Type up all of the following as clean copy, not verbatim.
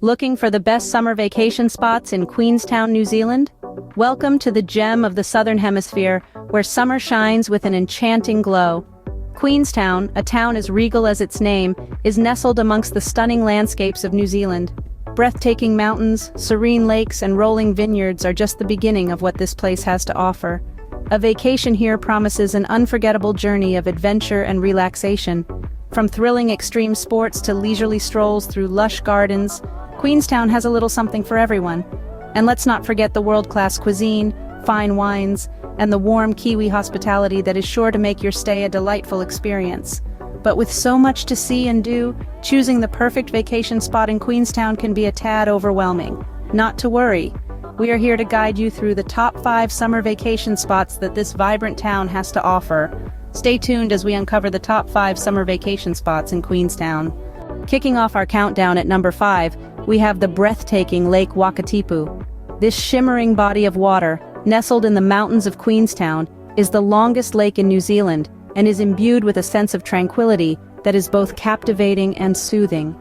Looking for the best summer vacation spots in Queenstown, New Zealand? Welcome to the gem of the Southern Hemisphere, where summer shines with an enchanting glow. Queenstown, a town as regal as its name, is nestled amongst the stunning landscapes of New Zealand. Breathtaking mountains, serene lakes, and rolling vineyards are just the beginning of what this place has to offer. A vacation here promises an unforgettable journey of adventure and relaxation. From thrilling extreme sports to leisurely strolls through lush gardens, Queenstown has a little something for everyone. And let's not forget the world-class cuisine, fine wines, and the warm Kiwi hospitality that is sure to make your stay a delightful experience. But with so much to see and do, choosing the perfect vacation spot in Queenstown can be a tad overwhelming. Not to worry. We are here to guide you through the top 5 summer vacation spots that this vibrant town has to offer. Stay tuned as we uncover the top 5 summer vacation spots in Queenstown. Kicking off our countdown at number 5, we have the breathtaking Lake Wakatipu. This shimmering body of water, nestled in the mountains of Queenstown, is the longest lake in New Zealand and is imbued with a sense of tranquility that is both captivating and soothing.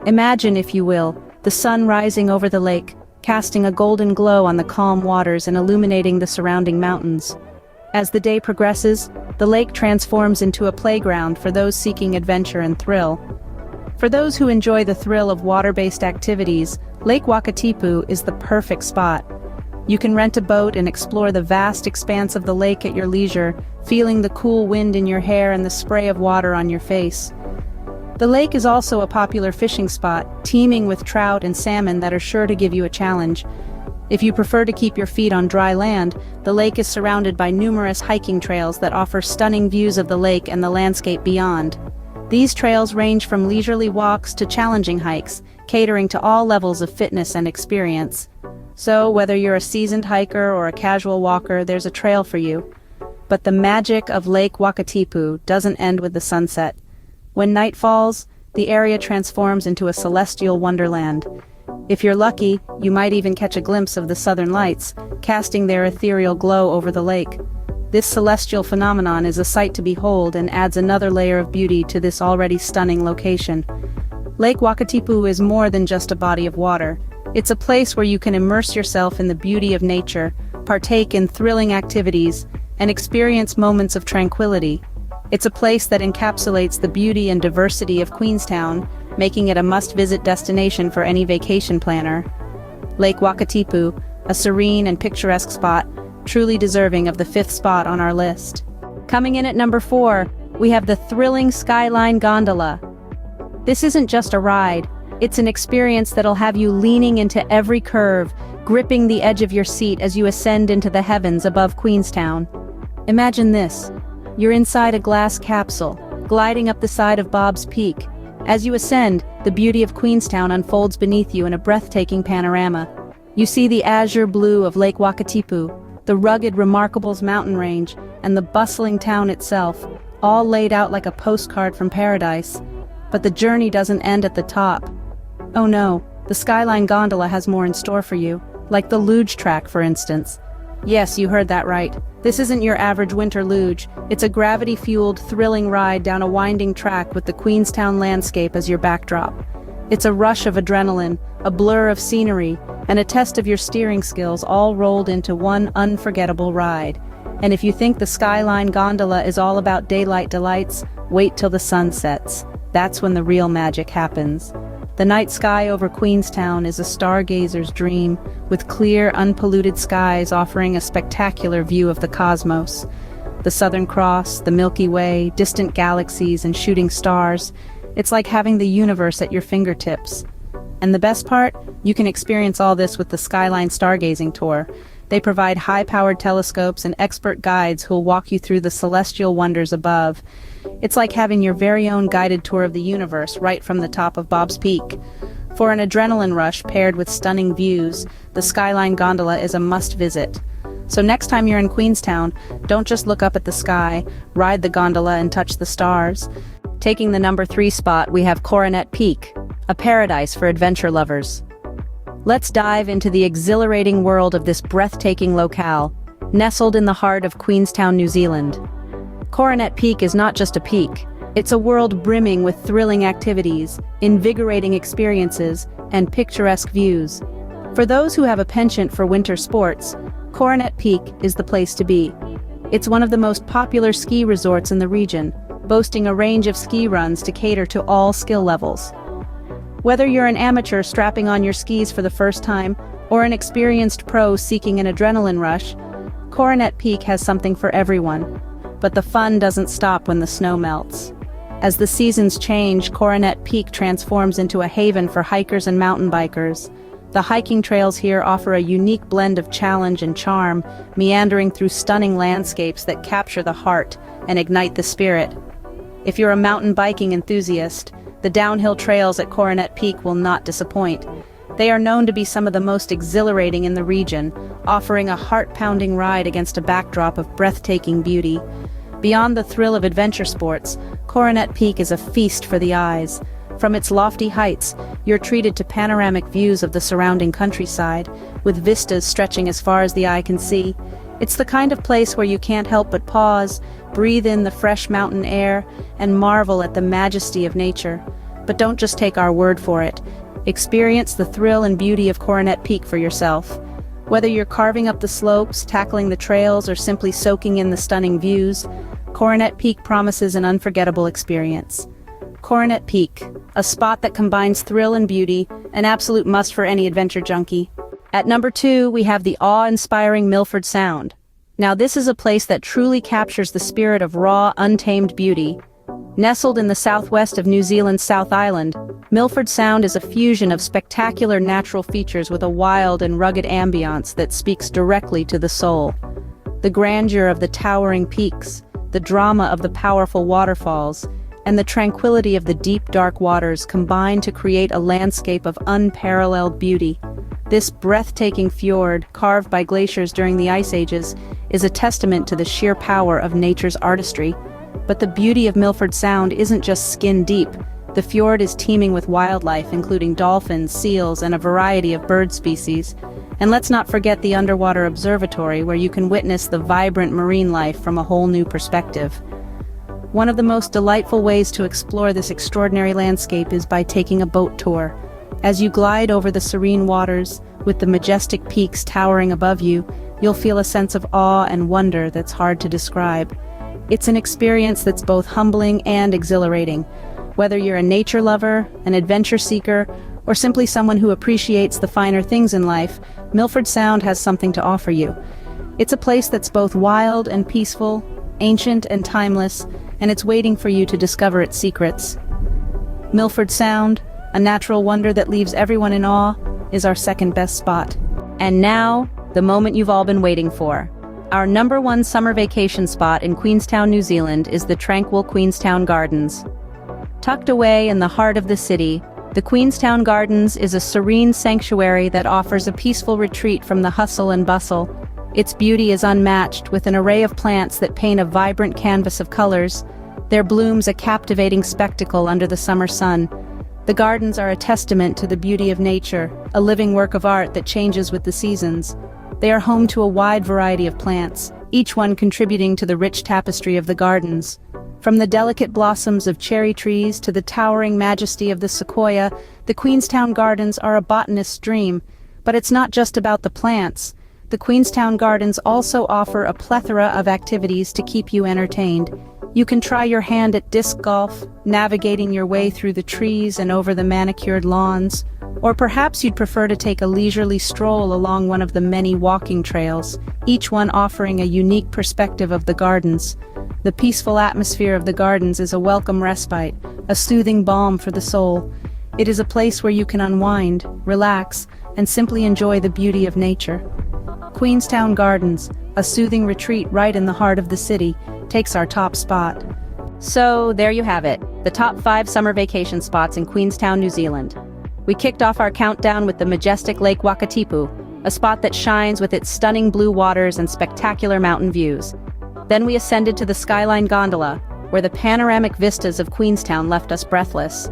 Imagine, if you will, the sun rising over the lake, casting a golden glow on the calm waters and illuminating the surrounding mountains. As the day progresses, the lake transforms into a playground for those seeking adventure and thrill. For those who enjoy the thrill of water-based activities, Lake Wakatipu is the perfect spot. You can rent a boat and explore the vast expanse of the lake at your leisure, feeling the cool wind in your hair and the spray of water on your face. The lake is also a popular fishing spot, teeming with trout and salmon that are sure to give you a challenge. If you prefer to keep your feet on dry land, the lake is surrounded by numerous hiking trails that offer stunning views of the lake and the landscape beyond. These trails range from leisurely walks to challenging hikes, catering to all levels of fitness and experience. So, whether you're a seasoned hiker or a casual walker, there's a trail for you. But the magic of Lake Wakatipu doesn't end with the sunset. When night falls, the area transforms into a celestial wonderland. If you're lucky, you might even catch a glimpse of the southern lights, casting their ethereal glow over the lake. This celestial phenomenon is a sight to behold and adds another layer of beauty to this already stunning location. Lake Wakatipu is more than just a body of water. It's a place where you can immerse yourself in the beauty of nature, partake in thrilling activities, and experience moments of tranquility. It's a place that encapsulates the beauty and diversity of Queenstown, making it a must-visit destination for any vacation planner. Lake Wakatipu, a serene and picturesque spot, truly deserving of the 5th spot on our list. Coming in at number 4, we have the thrilling Skyline Gondola. This isn't just a ride, it's an experience that'll have you leaning into every curve, gripping the edge of your seat as you ascend into the heavens above Queenstown. Imagine this. You're inside a glass capsule, gliding up the side of Bob's Peak. As you ascend, the beauty of Queenstown unfolds beneath you in a breathtaking panorama. You see the azure blue of Lake Wakatipu, the rugged Remarkables mountain range, and the bustling town itself, all laid out like a postcard from paradise. But the journey doesn't end at the top. Oh no, the Skyline Gondola has more in store for you, like the luge track, for instance. Yes, you heard that right. This isn't your average winter luge. It's a gravity-fueled, thrilling ride down a winding track with the Queenstown landscape as your backdrop. It's a rush of adrenaline, a blur of scenery, and a test of your steering skills all rolled into one unforgettable ride. And if you think the Skyline Gondola is all about daylight delights, wait till the sun sets. That's when the real magic happens. The night sky over Queenstown is a stargazer's dream, with clear, unpolluted skies offering a spectacular view of the cosmos. The Southern Cross, the Milky Way, distant galaxies, and shooting stars. It's like having the universe at your fingertips. And the best part? You can experience all this with the Skyline Stargazing Tour. They provide high-powered telescopes and expert guides who'll walk you through the celestial wonders above. It's like having your very own guided tour of the universe right from the top of Bob's Peak. For an adrenaline rush paired with stunning views, the Skyline Gondola is a must-visit. So next time you're in Queenstown, don't just look up at the sky, ride the gondola and touch the stars. Taking the number 3 spot, we have Coronet Peak, a paradise for adventure lovers. Let's dive into the exhilarating world of this breathtaking locale, nestled in the heart of Queenstown, New Zealand. Coronet Peak is not just a peak, it's a world brimming with thrilling activities, invigorating experiences, and picturesque views. For those who have a penchant for winter sports, Coronet Peak is the place to be. It's one of the most popular ski resorts in the region, boasting a range of ski runs to cater to all skill levels. Whether you're an amateur strapping on your skis for the first time, or an experienced pro seeking an adrenaline rush, Coronet Peak has something for everyone. But the fun doesn't stop when the snow melts. As the seasons change, Coronet Peak transforms into a haven for hikers and mountain bikers. The hiking trails here offer a unique blend of challenge and charm, meandering through stunning landscapes that capture the heart and ignite the spirit. If you're a mountain biking enthusiast, the downhill trails at Coronet Peak will not disappoint. They are known to be some of the most exhilarating in the region, offering a heart-pounding ride against a backdrop of breathtaking beauty. Beyond the thrill of adventure sports, Coronet Peak is a feast for the eyes. From its lofty heights, you're treated to panoramic views of the surrounding countryside, with vistas stretching as far as the eye can see. It's the kind of place where you can't help but pause, breathe in the fresh mountain air, and marvel at the majesty of nature. But don't just take our word for it. Experience the thrill and beauty of Coronet Peak for yourself. Whether you're carving up the slopes, tackling the trails, or simply soaking in the stunning views, Coronet Peak promises an unforgettable experience. Coronet Peak, a spot that combines thrill and beauty, an absolute must for any adventure junkie. At number 2, we have the awe-inspiring Milford Sound. Now this is a place that truly captures the spirit of raw, untamed beauty. Nestled in the southwest of New Zealand's South Island, Milford Sound is a fusion of spectacular natural features with a wild and rugged ambience that speaks directly to the soul. The grandeur of the towering peaks, the drama of the powerful waterfalls, and the tranquility of the deep dark waters combine to create a landscape of unparalleled beauty. This breathtaking fjord, carved by glaciers during the Ice Ages, is a testament to the sheer power of nature's artistry. But the beauty of Milford Sound isn't just skin-deep. The fjord is teeming with wildlife, including dolphins, seals, and a variety of bird species. And let's not forget the underwater observatory, where you can witness the vibrant marine life from a whole new perspective. One of the most delightful ways to explore this extraordinary landscape is by taking a boat tour. As you glide over the serene waters, with the majestic peaks towering above you, you'll feel a sense of awe and wonder that's hard to describe. It's an experience that's both humbling and exhilarating. Whether you're a nature lover, an adventure seeker, or simply someone who appreciates the finer things in life, Milford Sound has something to offer you. It's a place that's both wild and peaceful, ancient and timeless, and it's waiting for you to discover its secrets. Milford Sound, a natural wonder that leaves everyone in awe, is our second best spot. And now, the moment you've all been waiting for. Our number 1 summer vacation spot in Queenstown, New Zealand is the tranquil Queenstown Gardens. Tucked away in the heart of the city, the Queenstown Gardens is a serene sanctuary that offers a peaceful retreat from the hustle and bustle. Its beauty is unmatched, with an array of plants that paint a vibrant canvas of colors, their blooms a captivating spectacle under the summer sun. The gardens are a testament to the beauty of nature, a living work of art that changes with the seasons. They are home to a wide variety of plants, each one contributing to the rich tapestry of the gardens. From the delicate blossoms of cherry trees to the towering majesty of the sequoia, the Queenstown Gardens are a botanist's dream. But it's not just about the plants. The Queenstown Gardens also offer a plethora of activities to keep you entertained. You can try your hand at disc golf, navigating your way through the trees and over the manicured lawns. Or perhaps you'd prefer to take a leisurely stroll along one of the many walking trails, each one offering a unique perspective of the gardens. The peaceful atmosphere of the gardens is a welcome respite, a soothing balm for the soul. It is a place where you can unwind, relax, and simply enjoy the beauty of nature. Queenstown Gardens, a soothing retreat right in the heart of the city, takes our top spot. So there you have it, the top 5 summer vacation spots in Queenstown, New Zealand. We kicked off our countdown with the majestic Lake Wakatipu, a spot that shines with its stunning blue waters and spectacular mountain views. Then we ascended to the Skyline Gondola, where the panoramic vistas of Queenstown left us breathless.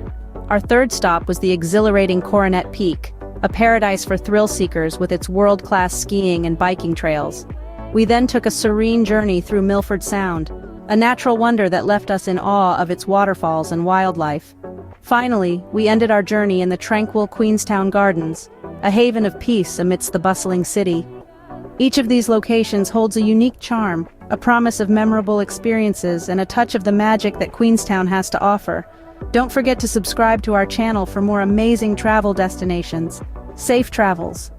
Our third stop was the exhilarating Coronet Peak, a paradise for thrill seekers with its world-class skiing and biking trails. We then took a serene journey through Milford Sound, a natural wonder that left us in awe of its waterfalls and wildlife. Finally, we ended our journey in the tranquil Queenstown Gardens, a haven of peace amidst the bustling city. Each of these locations holds a unique charm, a promise of memorable experiences, and a touch of the magic that Queenstown has to offer. Don't forget to subscribe to our channel for more amazing travel destinations. Safe travels!